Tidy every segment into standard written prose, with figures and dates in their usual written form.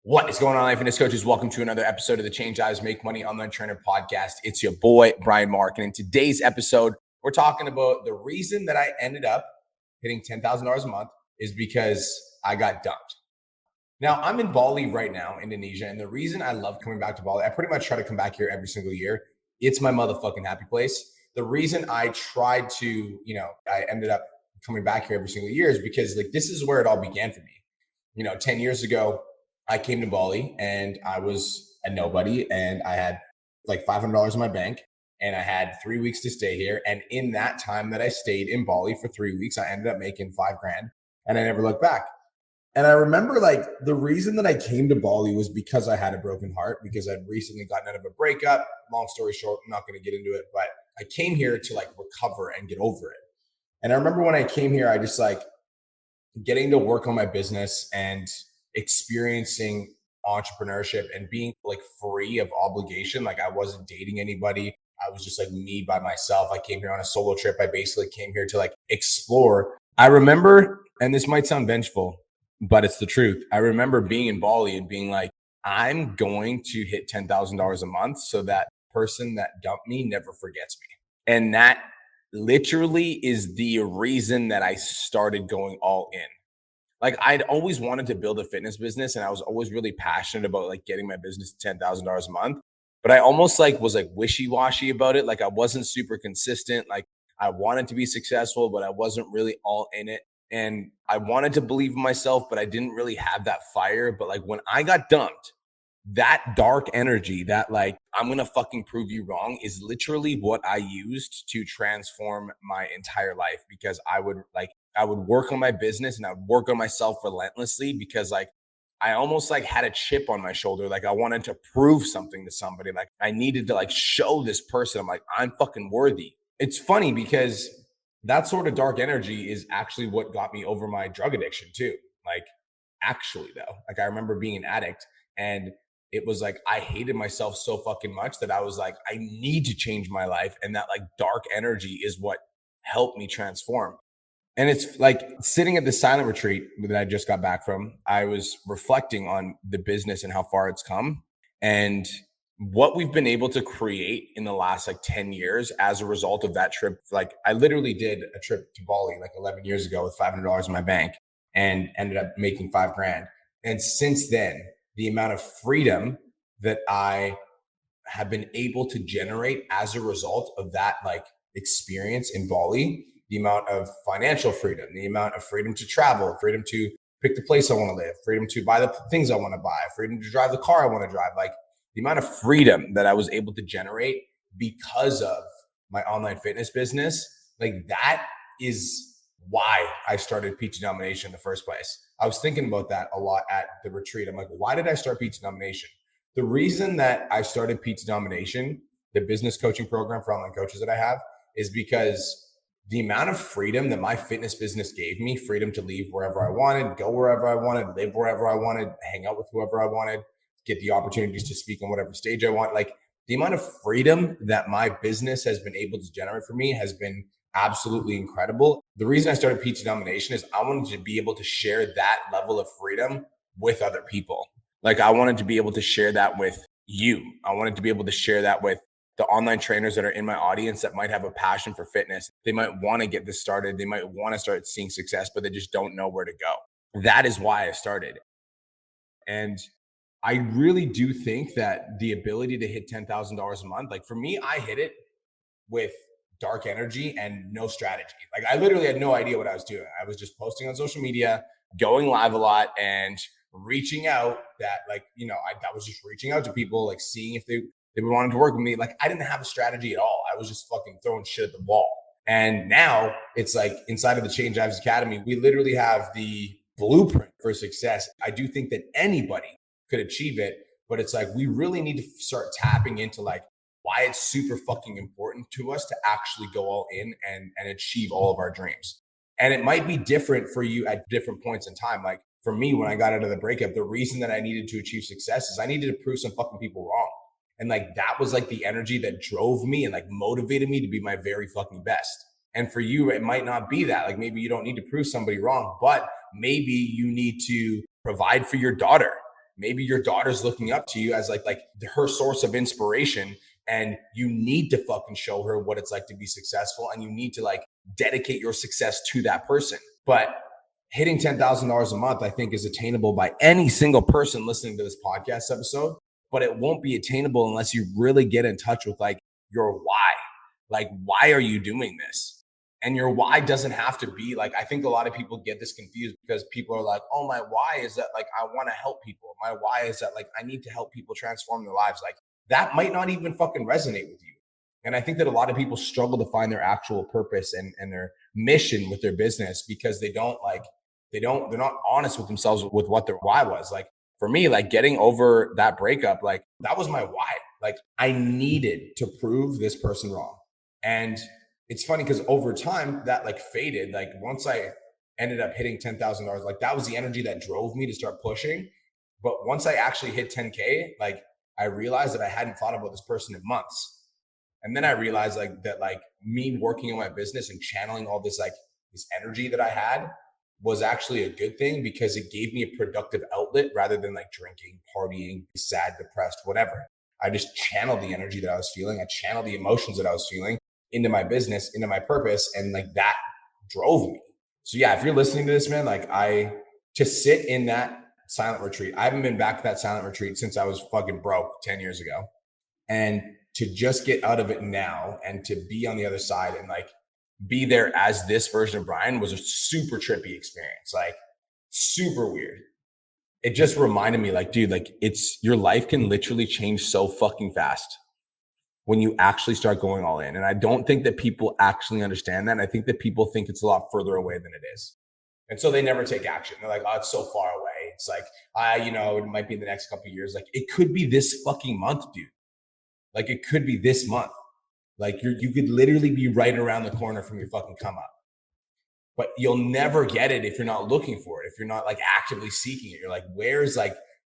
What is going on, life fitness coaches? Welcome to another episode of the Change Lives Make Money Online Trainer podcast. It's your boy, Brian Mark. And in today's episode, we're talking about the reason that I ended up hitting $10,000 a month is because I got dumped. Now, I'm in Bali right now, Indonesia. And the reason I love coming back to Bali, I pretty much try to come back here every single year. It's my motherfucking happy place. The reason I tried to, I ended up coming back here every single year is because this is where it all began for me. 10 years ago, I came to Bali and I was a nobody and I had like $500 in my bank and I had 3 weeks to stay here. And in that time that I stayed in Bali for 3 weeks, I ended up making 5 grand and I never looked back. And I remember the reason that I came to Bali was because I had a broken heart, because I'd recently gotten out of a breakup. Long story short, I'm not going to get into it, but I came here to recover and get over it. And I remember when I came here, I just getting to work on my business and experiencing entrepreneurship and being free of obligation. I wasn't dating anybody. I was just me by myself. I came here on a solo trip. I basically came here to explore. I remember, and this might sound vengeful, but it's the truth. I remember being in Bali and being I'm going to hit $10,000 a month so that person that dumped me never forgets me. And that literally is the reason that I started going all in. I'd always wanted to build a fitness business and I was always really passionate about getting my business to $10,000 a month. But I almost was wishy-washy about it. I wasn't super consistent. I wanted to be successful, but I wasn't really all in it. And I wanted to believe in myself, but I didn't really have that fire. But when I got dumped, that dark energy, that I'm going to fucking prove you wrong, is literally what I used to transform my entire life. Because I would work on my business and I would work on myself relentlessly because I almost had a chip on my shoulder. I wanted to prove something to somebody. I needed to show this person I'm fucking worthy. It's funny because that sort of dark energy is actually what got me over my drug addiction too. Actually though, I remember being an addict and it was I hated myself so fucking much that I was I need to change my life. And that dark energy is what helped me transform. And it's sitting at the silent retreat that I just got back from, I was reflecting on the business and how far it's come and what we've been able to create in the last 10 years as a result of that trip. I literally did a trip to Bali 11 years ago with $500 in my bank and ended up making 5 grand. And since then, the amount of freedom that I have been able to generate as a result of that experience in Bali, the amount of financial freedom, the amount of freedom to travel, freedom to pick the place I want to live, freedom to buy the things I want to buy, freedom to drive the car I want to drive, the amount of freedom that I was able to generate because of my online fitness business, that is why I started PT Domination in the first place. I was thinking about that a lot at the retreat. I'm why did I start PT Domination? The reason that I started PT Domination, the business coaching program for online coaches that I have, is because the amount of freedom that my fitness business gave me, freedom to leave wherever I wanted, go wherever I wanted, live wherever I wanted, hang out with whoever I wanted, get the opportunities to speak on whatever stage I want. The amount of freedom that my business has been able to generate for me has been absolutely incredible. The reason I started PT Domination is I wanted to be able to share that level of freedom with other people. I wanted to be able to share that with you. I wanted to be able to share that with the online trainers that are in my audience that might have a passion for fitness. They might want to get this started. They might want to start seeing success, but they just don't know where to go. That is why I started. And I really do think that the ability to hit $10,000 a month, for me, I hit it with dark energy and no strategy. I literally had no idea what I was doing. I was just posting on social media, going live a lot and reaching out that I was just reaching out to people, seeing if they wanted to work with me. I didn't have a strategy at all. I was just fucking throwing shit at the wall. And now it's inside of the Change Lives Academy, we literally have the blueprint for success. I do think that anybody could achieve it, but it's we really need to start tapping into why it's super fucking important to us to actually go all in and achieve all of our dreams. And it might be different for you at different points in time. For me, when I got out of the breakup, the reason that I needed to achieve success is I needed to prove some fucking people wrong. And that was the energy that drove me and motivated me to be my very fucking best. And for you, it might not be that. Maybe you don't need to prove somebody wrong, but maybe you need to provide for your daughter. maybe your daughter's looking up to you as like her source of inspiration, and you need to fucking show her what it's like to be successful, and you need to like dedicate your success to that person. But hitting $10,000 a month, I think, is attainable by any single person listening to this podcast episode, but it won't be attainable unless you really get in touch with like your why. Like, why are you doing this? And your why doesn't have to be like, I think a lot of people get this confused because people are like, oh, my why is that like, I want to help people. My why is that like, I need to help people transform their lives. Like, that might not even fucking resonate with you. And I think that a lot of people struggle to find their actual purpose and their mission with their business because they're not honest with themselves with what their why was. Like, for me, like getting over that breakup, like that was my why. Like, I needed to prove this person wrong. And it's funny because over time that like faded. Like, once I ended up hitting $10,000, like that was the energy that drove me to start pushing. But once I actually hit 10K, like I realized that I hadn't thought about this person in months. And then I realized like that, like me working in my business and channeling all this, like this energy that I had was actually a good thing because it gave me a productive outlet rather than like drinking, partying, sad, depressed, whatever. I just channeled the energy that I was feeling. I channeled the emotions that I was feeling into my business, into my purpose. And like that drove me. So yeah, if you're listening to this, man, like to sit in that silent retreat, I haven't been back to that silent retreat since I was fucking broke 10 years ago. And to just get out of it now and to be on the other side and like be there as this version of Brian was a super trippy experience, like super weird. It just reminded me like, dude, like your life can literally change so fucking fast when you actually start going all in. And I don't think that people actually understand that. And I think that people think it's a lot further away than it is. And so they never take action. They're like, oh, it's so far away. It's like, it might be in the next couple of years. Like, it could be this fucking month, dude. Like, it could be this month. Like, you could literally be right around the corner from your fucking come up. But you'll never get it if you're not looking for it, if you're not like actively seeking it. You're like,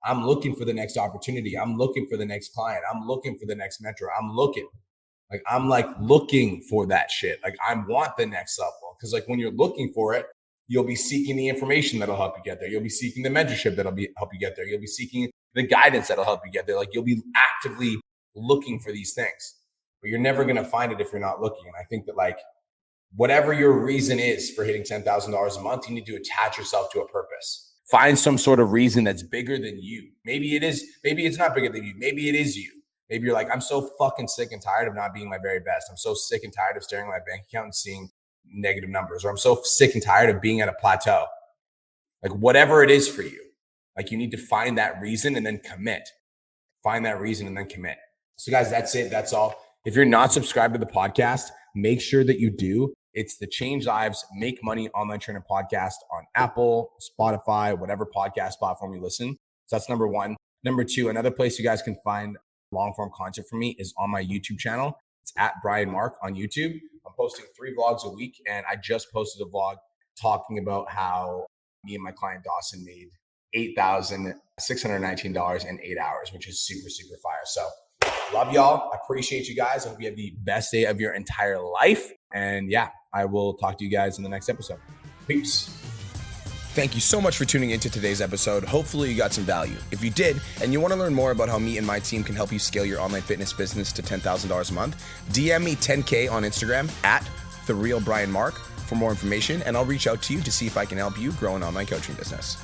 I'm looking for the next opportunity. I'm looking for the next client. I'm looking for the next mentor. I'm looking for that shit. Like, I want the next level. Because like when you're looking for it, you'll be seeking the information that'll help you get there. You'll be seeking the mentorship that'll help you get there. You'll be seeking the guidance that'll help you get there. Like, you'll be actively looking for these things, but you're never going to find it if you're not looking. And I think that like whatever your reason is for hitting $10,000 a month, you need to attach yourself to a purpose. Find some sort of reason that's bigger than you. Maybe it's not bigger than you. Maybe it is you. Maybe you're like, I'm so fucking sick and tired of not being my very best. I'm so sick and tired of staring at my bank account and seeing negative numbers, or I'm so sick and tired of being at a plateau. Like, whatever it is for you, like you need to find that reason and then commit. Find that reason and then commit. So guys, that's it. That's all. If you're not subscribed to the podcast, make sure that you do. It's the Change Lives, Make Money Online Trainer podcast on Apple, Spotify, whatever podcast platform you listen. So that's number one. Number two, another place you guys can find long form content from me is on my YouTube channel. It's at Brian Mark on YouTube. I'm posting 3 vlogs a week, and I just posted a vlog talking about how me and my client Dawson made $8,619 in 8 hours, which is super, super fire. So love y'all. I appreciate you guys. I hope you have the best day of your entire life. And yeah, I will talk to you guys in the next episode. Peace. Thank you so much for tuning into today's episode. Hopefully you got some value. If you did, and you want to learn more about how me and my team can help you scale your online fitness business to $10,000 a month, DM me 10K on Instagram at TheRealBrianMark for more information, and I'll reach out to you to see if I can help you grow an online coaching business.